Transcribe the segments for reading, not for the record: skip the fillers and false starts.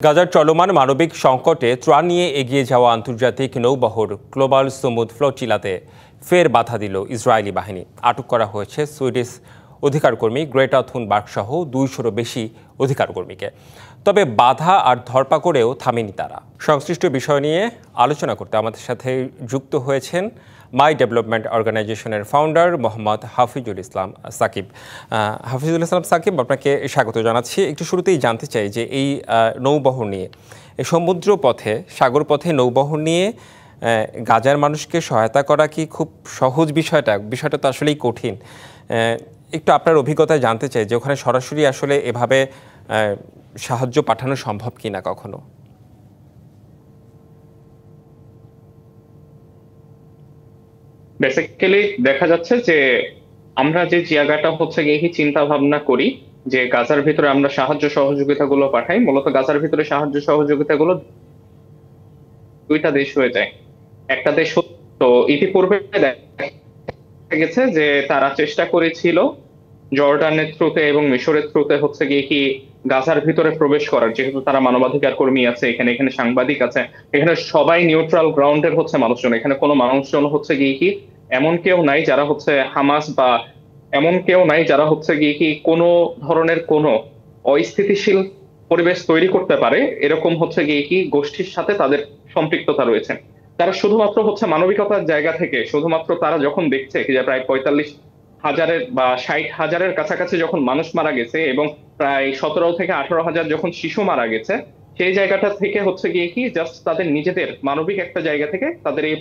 গাজার চলমান মানবিক সংকটে ত্রাণ নিয়ে এগিয়ে যাওয়া আন্তর্জাতিক নৌবহর গ্লোবাল সুমুদ ফ্লোটিলাতে ফের বাধা দিল ইসরায়েলি বাহিনী। আটক করা হয়েছে সুইডিশ অধিকারকর্মী গ্রেটা থুনবার্গ সহ 200-রও বেশি অধিকারকর্মীকে। তবে বাধা আর ধরপাকড়েও থামেনি তারা। সংশ্লিষ্ট বিষয় নিয়ে আলোচনা করতে আমাদের সাথে যুক্ত হয়েছেন মাই ডেভেলপমেন্ট অর্গানাইজেশনের ফাউন্ডার মোহাম্মদ হাফিজুল ইসলাম সাকিব। হাফিজুল ইসলাম সাকিব, আপনাকে স্বাগত জানাচ্ছি। একটু শুরুতেই জানতে চাই যে এই নৌবহর নিয়ে, এই সমুদ্র পথে, সাগর পথে নৌবহর নিয়ে গাজার মানুষকে সহায়তা করা কি খুব সহজ বিষয়টা তো আসলেই কঠিন। একটু আপনার অভিজ্ঞতায় জানতে চাই যে ওখানে সরাসরি আসলে এভাবে সাহায্য পাঠানো সম্ভব কিনা কখনো। বেসিক্যালি দেখা যাচ্ছে যে আমরা যে জায়গাটা হচ্ছে গিয়ে চিন্তা ভাবনা করি যে গাজার ভিতরে আমরা সাহায্য সহযোগিতা গুলো পাঠাই, মূলত গাজার ভিতরে সাহায্য সহযোগিতা গুলো দুইটা দেশ হয়ে যায়। একটা দেশ তো ইতিপূর্বে দেখা গেছে যে তারা চেষ্টা করেছিল জর্ডানের থ্রুতে এবং মিশরের থ্রুতে হচ্ছে গিয়ে কি গাজার ভিতরে প্রবেশ করার, যেহেতু তারা মানবাধিকার কর্মী আছে, এখানে সাংবাদিক আছে, এখানে সবাই নিউট্রাল গ্রাউন্ডের হচ্ছে মানুষজন, এখানে কোনো মানুষজন হচ্ছে গিয়ে কি এমন কেউ নাই যারা হচ্ছে হামাস বা এমন কেউ নাই যারা হচ্ছে গিয়ে কি কোনো ধরনের কোনো অস্থিতিশীল পরিবেশ তৈরি করতে পারে, এরকম হচ্ছে গিয়ে কি গোষ্ঠীর সাথে তাদের সম্পৃক্ততা রয়েছে। তারা শুধুমাত্র হচ্ছে মানবিকতার জায়গা থেকে, শুধুমাত্র তারা যখন দেখছে যে প্রায় 45,000 বা 60,000 কাছাকাছি যখন মানুষ মারা গেছে এবং প্রায় 17 থেকে 18,000 যখন শিশু মারা গেছে, সেই জায়গাটা থেকে হচ্ছে গিয়ে কি জাস্ট তাদের নিজেদের মানবিক একটা জায়গা থেকে তাদের এই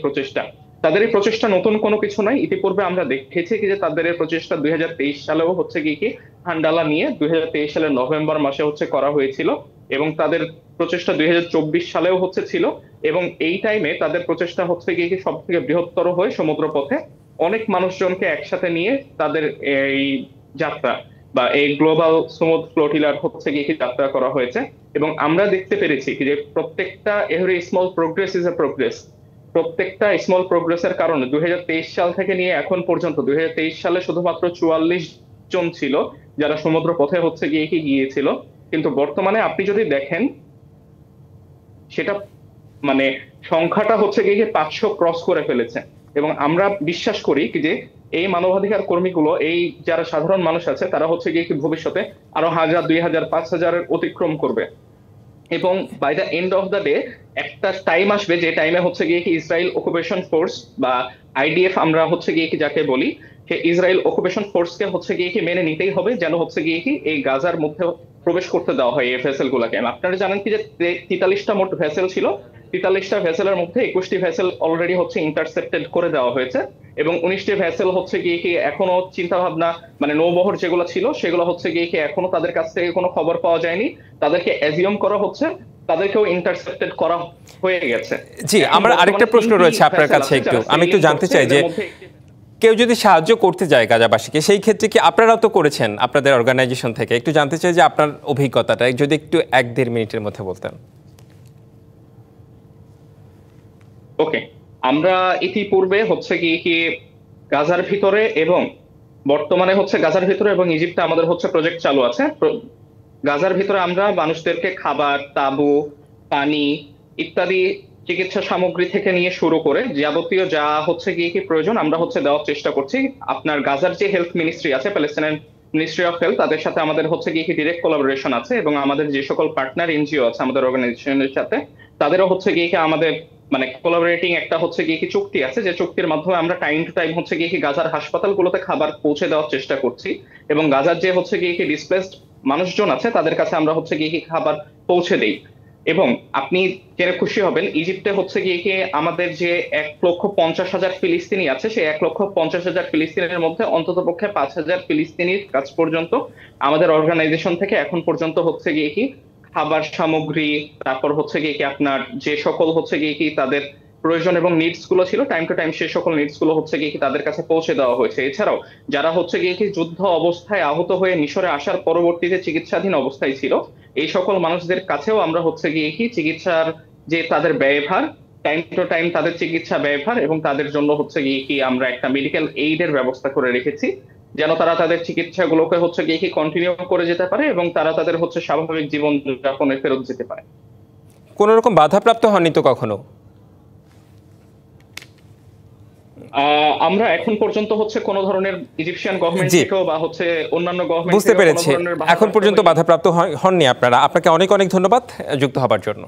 প্রচেষ্টা নতুন কোনো কিছু নয়। ইতিপূর্বে আমরা দেখেছি কি যে তাদের এই প্রচেষ্টা 2023 সালেও হচ্ছে গিয়ে কি হান্ডালা নিয়ে 2023 সালের নভেম্বর মাসে হচ্ছে করা হয়েছিল, এবং তাদের প্রচেষ্টা 2024 সালেও হচ্ছে ছিল, এবং এই টাইমে তাদের প্রচেষ্টা হচ্ছে গিয়ে কি সব থেকে বৃহত্তর হয়ে সমুদ্রপথে অনেক মানুষজনকে একসাথে নিয়ে তাদের এই যাত্রা বা এই গ্লোবাল সুমুদ ফ্লোটিলার হচ্ছে গিয়ে যাত্রা করা হয়েছে। এবং আমরা দেখতে পেরেছি যে প্রত্যেকটা every small progress is a progress. প্রত্যেকটা স্মল প্রোগ্রেসের কারণে 2023 সাল থেকে নিয়ে এখন পর্যন্ত 2023 সালে শুধুমাত্র 44 জন ছিল যারা সমুদ্র পথে হচ্ছে গিয়েছিল, কিন্তু বর্তমানে আপনি যদি দেখেন সেটা মানে সংখ্যাটা হচ্ছে গিয়ে 500 ক্রস করে ফেলেছে। এবং আমরা বিশ্বাস করি কি যে এই মানবাধিকার কর্মীগুলো, এই যারা সাধারণ মানুষ আছে, তারা হচ্ছে গিয়ে কি ভবিষ্যতে আরো 1000, 2000, 5000 অতিক্রম করবে। এবং by the end of the day একটা টাইম আসবে যে টাইমে হচ্ছে গিয়ে কি ইসরায়েল অকুপেশন ফোর্স বা আইডিএফ আমরা হচ্ছে গিয়ে কি যাকে বলি, সে ইসরায়েল অকুপেশন ফোর্সকে হচ্ছে গিয়ে কি মেনে নিতেই হবে যেন হচ্ছে গিয়ে কি এই গাজার মধ্যে প্রবেশ করতে দেওয়া হয় এই ভেসেল গুলাকে। আপনারা জানেন কি যে 43টা মোট ভেসেল ছিল, 43টা ভেসেলের মধ্যে 21টি ভেসেল অলরেডি হচ্ছে ইন্টারসেপ্টেড করে দেওয়া হয়েছে, এবং 19টি ভেসেল হচ্ছে গিয়ে কি এখনো চিন্তা ভাবনা মানে নৌবহর যেগুলো ছিল সেগুলো হচ্ছে গিয়ে কি এখনো তাদের কাছ থেকে কোনো খবর পাওয়া যায়নি, তাদেরকে অ্যাজিউম করা হচ্ছে তাদেরকেও ইন্টারসেপ্টেড করা হয়ে গেছে। জি, আমার আরেকটা প্রশ্ন রয়েছে আপনার কাছে, আমি একটু জানতে চাই যে কেউ যদি সাহায্য করতে যায় গাজাবাসীকে, সেই ক্ষেত্রে কি আপনারাও তো করেছেন আপনাদের অর্গানাইজেশন থেকে, একটু জানতে চাই যে আপনার অভিজ্ঞতাটা যদি একটু 1-1.5 মিনিটের মধ্যে বলতেন। ওকে, আমরা ইতিপূর্বে হচ্ছে কি গাজার ভিতরে এবং বর্তমানে হচ্ছে গাজার ভিতরে এবং ইজিপ্টে আমাদের হচ্ছে প্রজেক্ট চালু আছে। গাজার ভিতরে আমরা মানুষদেরকে খাবার, তাঁবু, পানি ইত্যাদি চিকিৎসা সামগ্রী থেকে নিয়ে শুরু করে যাবতীয় যা হচ্ছে গিয়ে কি প্রয়োজন আমরা হচ্ছে দেওয়ার চেষ্টা করছি। আপনার গাজার যে হেলথ মিনিস্ট্রি আছে, প্যালেস্টাইন মিনিস্ট্রি অফ হেলথ, তাদের সাথে আমাদের হচ্ছে গিয়ে কি ডিরেক্ট কোলাবোরেশন আছে, এবং আমাদের যে সকল পার্টনার এনজিও আছে আমাদের অর্গানাইজেশনের সাথে, তাদেরও হচ্ছে গিয়ে কি আমাদের মানে কোলাবোরেটিং একটা হচ্ছে গিয়ে কি চুক্তি আছে, যে চুক্তির মাধ্যমে আমরা টাইম টু টাইম হচ্ছে গিয়ে কি গাজার হাসপাতালগুলোতে খাবার পৌঁছে দেওয়ার চেষ্টা করছি, এবং গাজার যে হচ্ছে গিয়ে কি ডিসপ্লেসড মানুষজন আছে তাদের কাছে আমরা হচ্ছে গিয়ে কি খাবার পৌঁছে দেই। এবং আপনি জেনে খুশি হবেন, ইজিপ্টে হচ্ছে গিয়ে কি আমাদের যে 1,50,000 ফিলিস্তিনি আছে, সেই 1,50,000 ফিলিস্তিনের মধ্যে অন্তত পক্ষে 5,000 ফিলিস্তিনির কাছ পর্যন্ত আমাদের অর্গানাইজেশন থেকে এখন পর্যন্ত হচ্ছে গিয়ে কি খাবার সামগ্রী, তারপর হচ্ছে গিয়ে কি আপনার যে সকল হচ্ছে গিয়ে কি তাদের প্রয়োজন এবং নিডস গুলো ছিল টাইম টু টাইম, সেই সকল নিডস গুলো হচ্ছে গিয়ে কি তাদের কাছে পৌঁছে দেওয়া হয়েছে। এছাড়াও যারা হচ্ছে গিয়ে কি যুদ্ধ অবস্থায় আহত হয়ে মিশরে আসার পরবর্তীতে চিকিৎসাধীন অবস্থায় ছিল, এই সকল মানুষদের কাছেও আমরা হচ্ছে গিয়ে কি চিকিৎসার যে তাদের ব্যয়ভার, টাইম টু টাইম তাদের চিকিৎসা ব্যয়ভার, এবং তাদের জন্য হচ্ছে গিয়ে কি আমরা একটা মেডিকেল এইডের ব্যবস্থা করে রেখেছি যেন তারা তাদের চিকিৎসাগুলোকে হচ্ছে গিয়ে কি কন্টিনিউ করে যেতে পারে এবং তারা তাদের হচ্ছে স্বাভাবিক জীবন যাপনে ফেরত যেতে পারে। কোনো রকম বাধাপ্রাপ্ত হননি তো কখনো? আমরা এখন পর্যন্ত হচ্ছে কোন ধরনের ইজিপশিয়ান গভর্নমেন্ট থেকেও বা হচ্ছে অন্যান্য গভর্নমেন্ট বুঝতে পেরেছি, এখন পর্যন্ত বাধাপ্রাপ্ত হননি আপনারা। আপনাকে অনেক অনেক ধন্যবাদ যুক্ত হবার জন্য।